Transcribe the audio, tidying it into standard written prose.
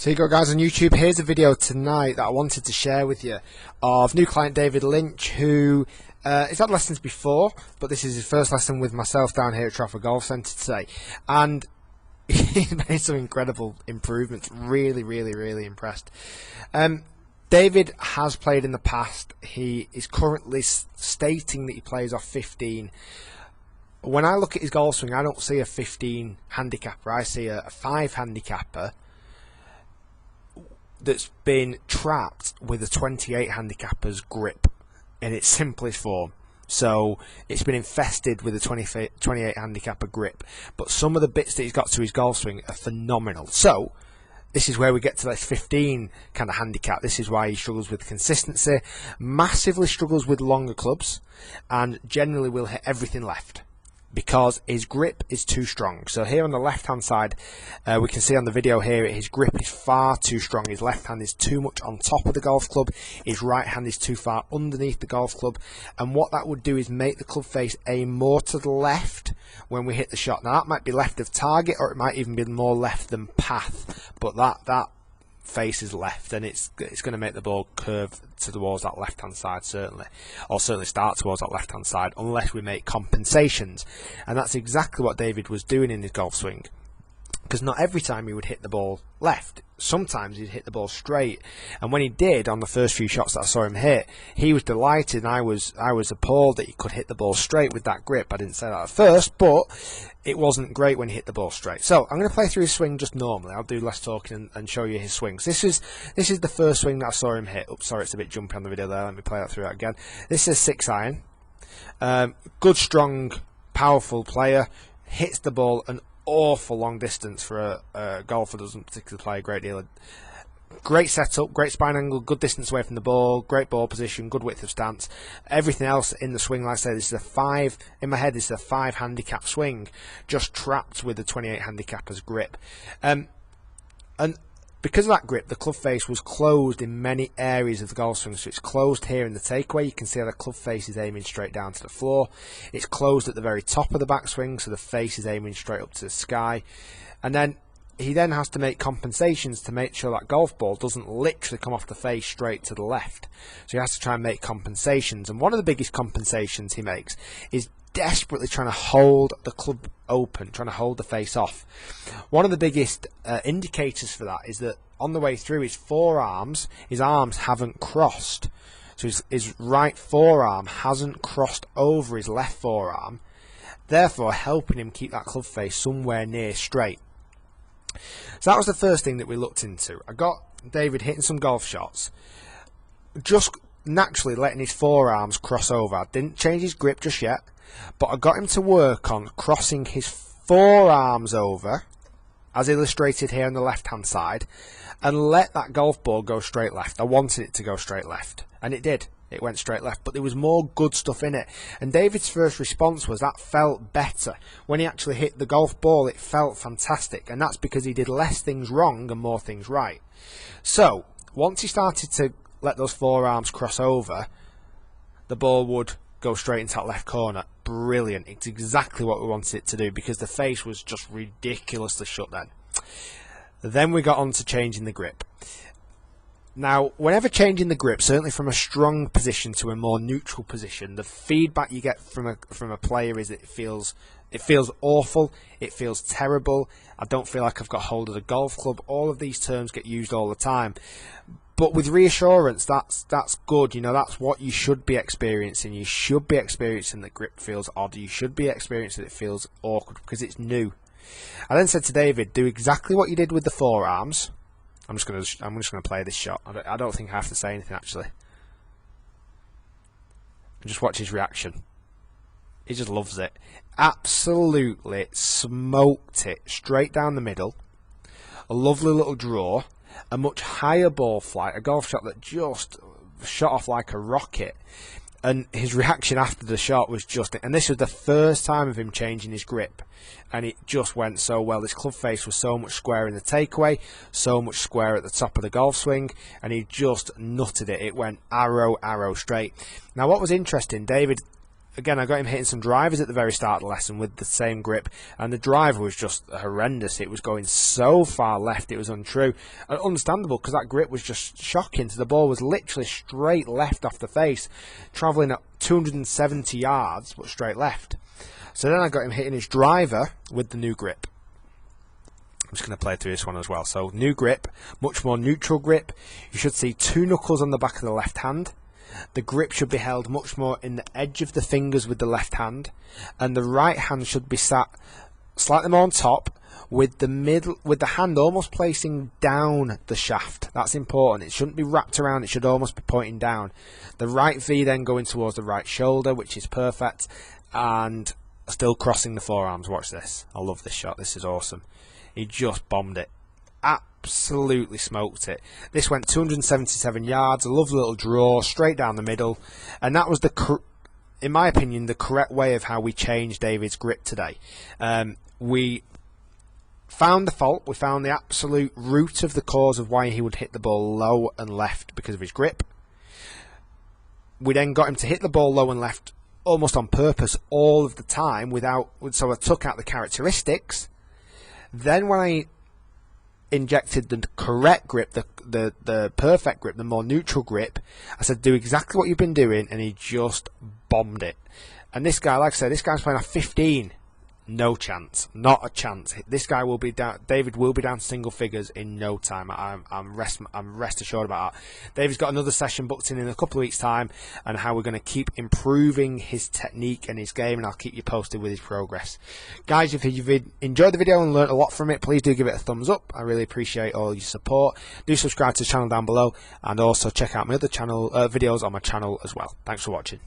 So you go guys on YouTube, here's a video tonight that I wanted to share with you of new client David Lynch, who he's had lessons before, but this is his first lesson with myself down here at Trafford Golf Centre today, and he's made some incredible improvements. Really impressed. David has played in the past. He is currently stating that he plays off 15. When I look at his golf swing, I don't see a 15 handicapper, I see a 5 handicapper that's been trapped with a 28 handicapper's grip in its simplest form. So it's been infested with a 28 handicapper grip, but some of the bits that he's got to his golf swing are phenomenal. So this is where we get to this 15 kind of handicap. This is why he struggles with consistency, massively struggles with longer clubs, and generally will hit everything left because his grip is too strong. So here on the left hand side, we can see on the video here, his grip is far too strong. His left hand is too much on top of the golf club, his right hand is too far underneath the golf club, and what that would do is make the club face aim more to the left when we hit the shot. Now that might be left of target, or it might even be more left than path, but that face is left, and it's going to make the ball curve towards that left hand side, certainly start towards that left hand side, unless we make compensations. And that's exactly what David was doing in his golf swing, because not every time he would hit the ball left. Sometimes he'd hit the ball straight, and when he did on the first few shots that I saw him hit, he was delighted, and I was appalled that he could hit the ball straight with that grip. I didn't say that at first, but it wasn't great when he hit the ball straight. So I'm going to play through his swing just normally. I'll do less talking and show you his swings. This is the first swing that I saw him hit. Oops, sorry, it's a bit jumpy on the video there. Let me play that through that again. This is 6 iron. Good, strong, powerful player. Hits the ball an awful long distance for a golfer who doesn't particularly play a great deal. Great setup, great spine angle, good distance away from the ball, great ball position, good width of stance. Everything else in the swing, like I say, this is a 5, in my head this is a 5 handicap swing, just trapped with the 28 handicapper's grip. And because of that grip, the club face was closed in many areas of the golf swing. So it's closed here in the takeaway. You can see how the club face is aiming straight down to the floor. It's closed at the very top of the backswing, so the face is aiming straight up to the sky. And then he then has to make compensations to make sure that golf ball doesn't literally come off the face straight to the left. So he has to try and make compensations. And one of the biggest compensations he makes is desperately trying to hold the club open, trying to hold the face off. One of the biggest indicators for that is that on the way through, his forearms, his arms haven't crossed. So his right forearm hasn't crossed over his left forearm, therefore helping him keep that club face somewhere near straight. So that was the first thing that we looked into. I got David hitting some golf shots, just naturally letting his forearms cross over. I didn't change his grip just yet, but I got him to work on crossing his forearms over, as illustrated here on the left hand side, and let that golf ball go straight left. I wanted it to go straight left, and it did. It went straight left, but there was more good stuff in it. And David's first response was that felt better. When he actually hit the golf ball, it felt fantastic, and that's because he did less things wrong and more things right. So once he started to let those forearms cross over, the ball would go straight into that left corner. Brilliant. It's exactly what we wanted it to do, because the face was just ridiculously shut then. Then we got on to changing the grip. Now, whenever changing the grip, certainly from a strong position to a more neutral position, the feedback you get from a player is it feels awful, it feels terrible, I don't feel like I've got hold of the golf club. All of these terms get used all the time. But with reassurance, that's good. You know, that's what you should be experiencing. You should be experiencing that grip feels odd. You should be experiencing it feels awkward because it's new. I then said to David, do exactly what you did with the forearms. I'm just gonna play this shot. I don't think I have to say anything actually. And just watch his reaction. He just loves it. Absolutely smoked it straight down the middle. A lovely little draw. A much higher ball flight. A golf shot that just shot off like a rocket. And his reaction after the shot was just, and this was the first time of him changing his grip, and it just went so well. This club face was so much square in the takeaway, so much square at the top of the golf swing, and he just nutted it. It went arrow straight. Now what was interesting, David again, I got him hitting some drivers at the very start of the lesson with the same grip, and the driver was just horrendous. It was going so far left, it was untrue. And understandable, because that grip was just shocking. So the ball was literally straight left off the face, travelling at 270 yards, but straight left. So then I got him hitting his driver with the new grip. I'm just going to play through this one as well. So new grip, much more neutral grip. You should see 2 knuckles on the back of the left hand. The grip should be held much more in the edge of the fingers with the left hand, and the right hand should be sat slightly more on top, with the hand almost placing down the shaft. That's important. It shouldn't be wrapped around, it should almost be pointing down. The right V then going towards the right shoulder, which is perfect, and still crossing the forearms. Watch this. I love this shot. This is awesome. He just bombed it. Absolutely smoked it. This went 277 yards, a lovely little draw, straight down the middle, and that was, in my opinion, the correct way of how we changed David's grip today. We found the fault, we found the absolute root of the cause of why he would hit the ball low and left because of his grip. We then got him to hit the ball low and left almost on purpose all of the time, so I took out the characteristics. Then when I injected the correct grip, the perfect grip, the more neutral grip, I said, do exactly what you've been doing, and he just bombed it. And this guy, like I said, this guy's playing a 15. No chance. Not a chance. This guy will be down. David will be down to single figures in no time. I'm rest assured about that. David's got another session booked in a couple of weeks' time, and how we're going to keep improving his technique and his game, and I'll keep you posted with his progress. Guys, if you've enjoyed the video and learned a lot from it, please do give it a thumbs up. I really appreciate all your support. Do subscribe to the channel down below, and also check out my other channel videos on my channel as well. Thanks for watching.